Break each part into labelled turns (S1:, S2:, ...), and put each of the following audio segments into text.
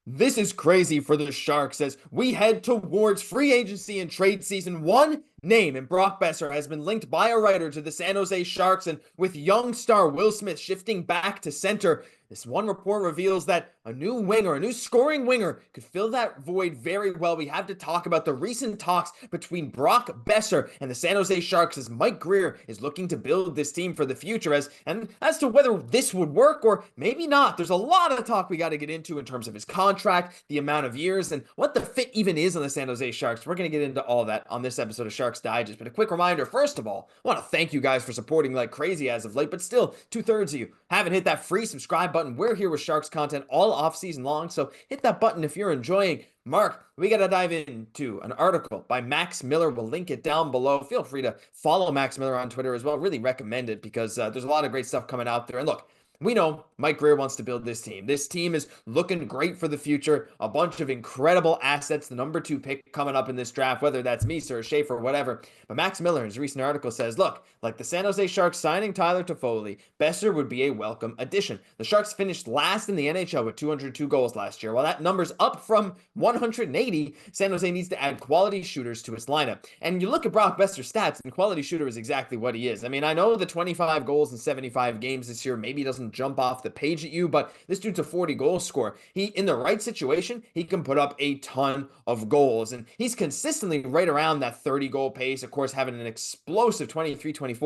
S1: This is crazy for the Sharks as we head towards free agency and trade season. One name in Brock Boeser has been linked by a writer to the San Jose Sharks, and with young star Will Smith shifting back to center, this one report reveals that a new winger, a new scoring winger, could fill that void very well. We have to talk about the recent talks between Brock Boeser and the San Jose Sharks as Mike Grier is looking to build this team for the future. As to whether this would work or maybe not, there's a lot of talk we got to get into in terms of his contract, the amount of years, and what the fit even is on the San Jose Sharks. We're going to get into all that on this episode of Sharks Digest. But a quick reminder, first of all, I want to thank you guys for supporting like crazy as of late, but still, 2/3 of you haven't hit that free subscribe button. We're here with Sharks content all off season long, so hit that button if you're enjoying. Mark, we got to dive into an article by Max Miller. We'll link it down below. Feel free to follow Max Miller on Twitter as well. Really recommend it because there's a lot of great stuff coming out there. And look, we know Mike Grier wants to build this team. This team is looking great for the future. A bunch of incredible assets. The number 2 pick coming up in this draft, whether that's Meese or Schaefer, whatever. But Max Miller, in his recent article, says, look, like the San Jose Sharks signing Tyler Toffoli, Boeser would be a welcome addition. The Sharks finished last in the NHL with 202 goals last year. While that number's up from 180, San Jose needs to add quality shooters to its lineup. And you look at Brock Boeser's stats, and quality shooter is exactly what he is. I mean, I know the 25 goals in 75 games this year maybe doesn't jump off the page at you, but this dude's a 40 goal scorer. He, in the right situation, he can put up a ton of goals, and he's consistently right around that 30 goal pace, of course, having an explosive 23-24.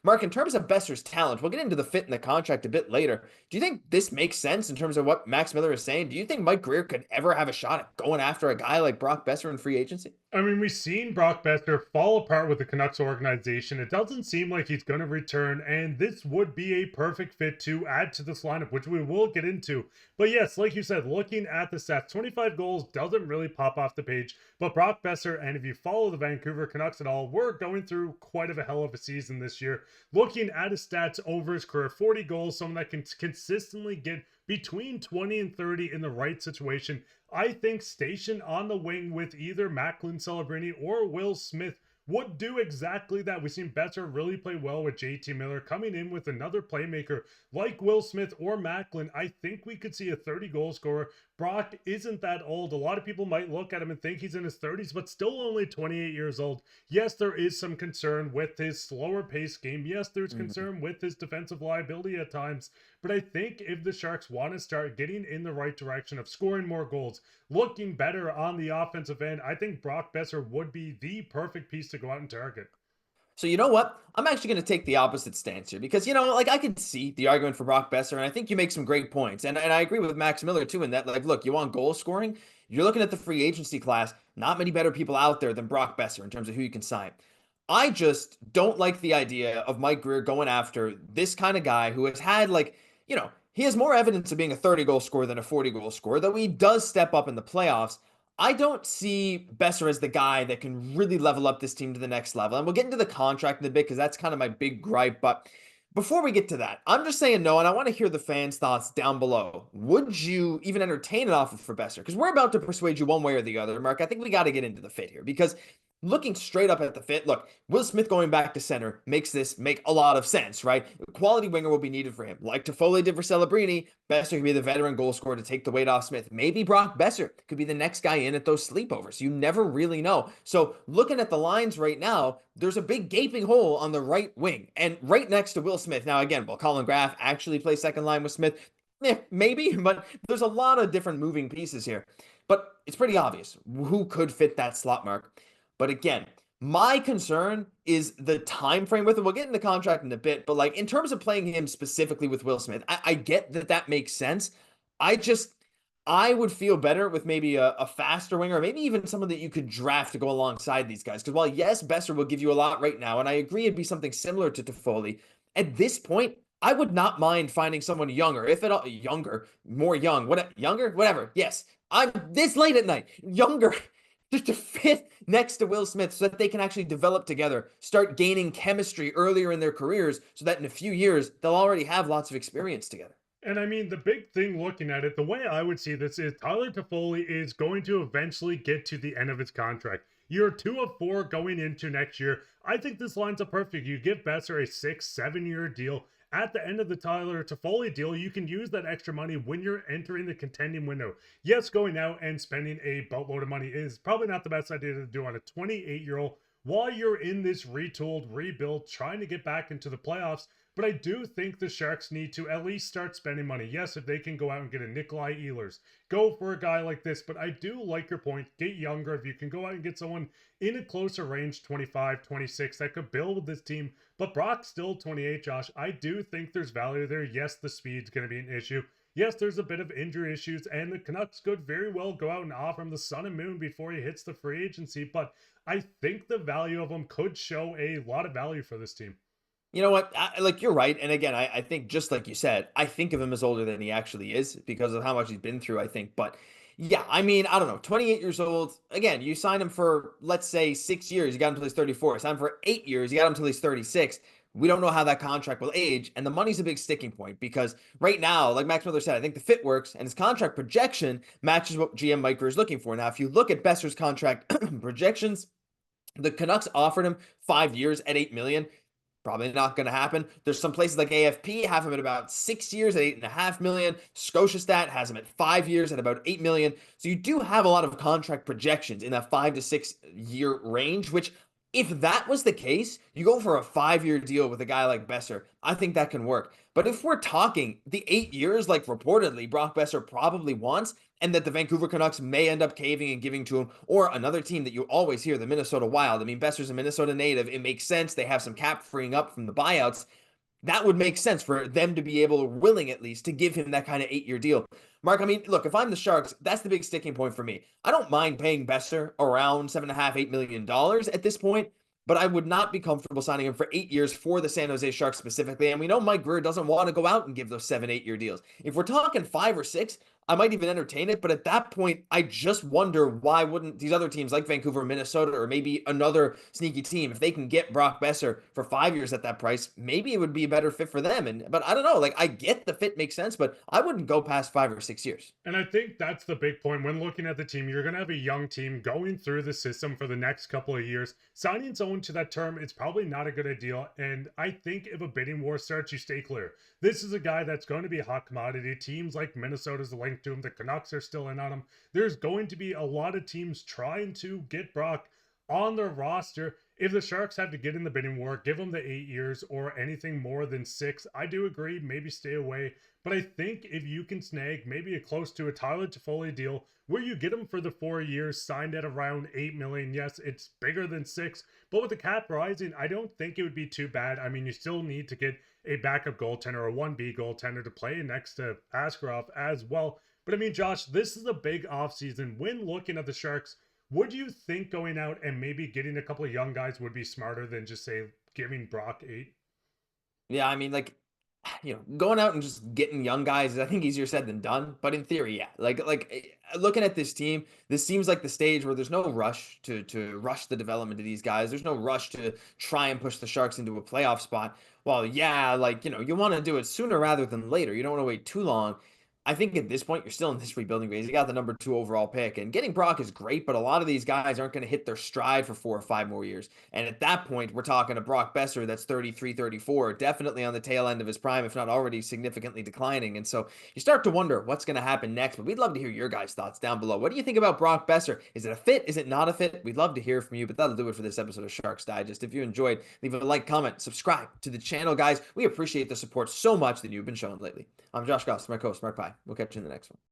S1: Mark, in terms of Boeser's talent, we'll get into the fit in the contract a bit later. Do you think this makes sense in terms of what Max Miller is saying? Do you think Mike Grier could ever have a shot at going after a guy like Brock Boeser in free agency?
S2: I mean, we've seen Brock Boeser fall apart with the Canucks organization. It doesn't seem like he's going to return, and this would be a perfect fit to add to this lineup, which we will get into. But yes, like you said, looking at the stats, 25 goals doesn't really pop off the page. But Brock Boeser, and if you follow the Vancouver Canucks at all, we're going through quite of a hell of a season this year. Looking at his stats over his career, 40 goals, someone that can consistently get between 20 and 30 in the right situation. I think stationed on the wing with either Macklin Celebrini or Will Smith would do exactly that. We've seen Boeser really play well with JT Miller. Coming in with another playmaker like Will Smith or Macklin, I think we could see a 30-goal scorer. Brock isn't that old. A lot of people might look at him and think he's in his 30s, but still only 28 years old. Yes, there is some concern with his slower pace game. Yes, there's concern with his defensive liability at times. But I think if the Sharks want to start getting in the right direction of scoring more goals, looking better on the offensive end, I think Brock Boeser would be the perfect piece to go out and target.
S1: So you know what? I'm actually going to take the opposite stance here because, like I can see the argument for Brock Boeser, and I think you make some great points. And I agree with Max Miller too in that, like, look, you want goal scoring? You're looking at the free agency class, not many better people out there than Brock Boeser in terms of who you can sign. I just don't like the idea of Mike Grier going after this kind of guy who has had, like, he has more evidence of being a 30-goal scorer than a 40-goal scorer, though he does step up in the playoffs. I don't see Boeser as the guy that can really level up this team to the next level. And we'll get into the contract in a bit because that's kind of my big gripe. But before we get to that, I'm just saying no, and I want to hear the fans' thoughts down below. Would you even entertain an offer for Boeser? Because we're about to persuade you one way or the other, Mark. I think we got to get into the fit here because looking straight up at the fit, look, Will Smith going back to center makes this make a lot of sense, right? Quality winger will be needed for him. Like Toffoli did for Celebrini, Boeser could be the veteran goal scorer to take the weight off Smith. Maybe Brock Boeser could be the next guy in at those sleepovers. You never really know. So looking at the lines right now, there's a big gaping hole on the right wing and right next to Will Smith. Now, again, will Colin Graff actually play second line with Smith? Maybe, but there's a lot of different moving pieces here. But it's pretty obvious who could fit that slot, Mark. But again, my concern is the time frame with it. We'll get in the contract in a bit, but like in terms of playing him specifically with Will Smith, I get that makes sense. I would feel better with maybe a faster winger, or maybe even someone that you could draft to go alongside these guys. Because while yes, Boeser will give you a lot right now, and I agree it'd be something similar to Toffoli, at this point, I would not mind finding someone younger, if at all younger, more young, younger, whatever. Yes, I'm this late at night, younger. Just to fit next to Will Smith so that they can actually develop together, start gaining chemistry earlier in their careers so that in a few years, they'll already have lots of experience together.
S2: And I mean, the big thing looking at it, the way I would see this is Tyler Toffoli is going to eventually get to the end of his contract. Year 2 of 4 going into next year. I think this lines up perfect. You give Boeser a 6-7 year deal. at the end of the Tyler Toffoli deal, you can use that extra money when you're entering the contending window. Yes, going out and spending a boatload of money is probably not the best idea to do on a 28-year-old while you're in this retooled rebuild trying to get back into the playoffs. But I do think the Sharks need to at least start spending money. Yes, if they can go out and get a Nikolai Ehlers, go for a guy like this. But I do like your point. Get younger. If you can go out and get someone in a closer range, 25, 26, that could build with this team. But Brock's still 28, Josh. I do think there's value there. Yes, the speed's going to be an issue. Yes, there's a bit of injury issues, and the Canucks could very well go out and offer him the sun and moon before he hits the free agency. But I think the value of him could show a lot of value for this team.
S1: You know what? Like you're right. And again, I think just like you said, I think of him as older than he actually is because of how much he's been through, I think. But yeah, I mean, I don't know. 28 years old. Again, you sign him for, let's say, 6 years. You got him until he's 34. Sign him for 8 years. You got him until he's 36. We don't know how that contract will age. And the money's a big sticking point because right now, like Max Miller said, I think the fit works and his contract projection matches what GM Mike Grier is looking for. Now, if you look at Besser's contract projections, the Canucks offered him 5 years at $8 million. Probably not going to happen. There's some places like AFP have him at about 6 years at $8.5 million. Scotiastat has him at 5 years at about $8 million. So you do have a lot of contract projections in that 5 to 6 year range, which if that was the case, you go for a 5-year deal with a guy like Boeser. I think that can work. But if we're talking the 8 years, like reportedly Brock Boeser probably wants, and that the Vancouver Canucks may end up caving and giving to him, or another team that you always hear, the Minnesota Wild. I mean, Boeser's a Minnesota native. It makes sense. They have some cap freeing up from the buyouts. That would make sense for them to be able, willing at least, to give him that kind of 8-year deal. Mark, I mean, look, if I'm the Sharks, that's the big sticking point for me. I don't mind paying Boeser around $7.5, $8 million at this point, but I would not be comfortable signing him for 8 years for the San Jose Sharks specifically. And we know Mike Grier doesn't want to go out and give those 7, 8-year deals. If we're talking 5 or 6, I might even entertain it. But at that point, I just wonder why wouldn't these other teams like Vancouver, Minnesota, or maybe another sneaky team, if they can get Brock Boeser for 5 years at that price, maybe it would be a better fit for them. But I don't know. Like, I get the fit makes sense, but I wouldn't go past 5 or 6 years.
S2: And I think that's the big point when looking at the team. You're going to have a young team going through the system for the next couple of years. Signing someone to that term is probably not a good idea. And I think if a bidding war starts, you stay clear. This is a guy that's going to be a hot commodity. Teams like Minnesota's linked to him. The Canucks are still in on him. There's going to be a lot of teams trying to get Brock on their roster. If the Sharks have to get in the bidding war, give them the 8 years or anything more than 6, I do agree, maybe stay away. But I think if you can snag maybe a close to a Tyler Toffoli deal where you get him for the 4 years, signed at around $8 million, yes, it's bigger than 6, but with the cap rising, I don't think it would be too bad. I mean, you still need to get a backup goaltender or 1B goaltender to play next to Askarov as well. But I mean, Josh, this is a big offseason. When looking at the Sharks, would you think going out and maybe getting a couple of young guys would be smarter than just say giving Brock 8?
S1: Yeah, I mean, like, going out and just getting young guys is, I think, easier said than done. But in theory, yeah. Looking at this team, this seems like the stage where there's no rush to rush the development of these guys. There's no rush to try and push the Sharks into a playoff spot. Well, yeah, you want to do it sooner rather than later. You don't want to wait too long. I think at this point, you're still in this rebuilding phase. You got the number 2 overall pick, and getting Brock is great, but a lot of these guys aren't going to hit their stride for 4 or 5 more years. And at that point, we're talking a Brock Boeser that's 33, 34, definitely on the tail end of his prime, if not already significantly declining. And so you start to wonder what's going to happen next, but we'd love to hear your guys' thoughts down below. What do you think about Brock Boeser? Is it a fit? Is it not a fit? We'd love to hear from you, but that'll do it for this episode of Sharks Digest. If you enjoyed, leave a like, comment, subscribe to the channel, guys. We appreciate the support so much that you've been showing lately. I'm Josh Gosse, my co-host, Mark Pye. We'll catch you in the next one.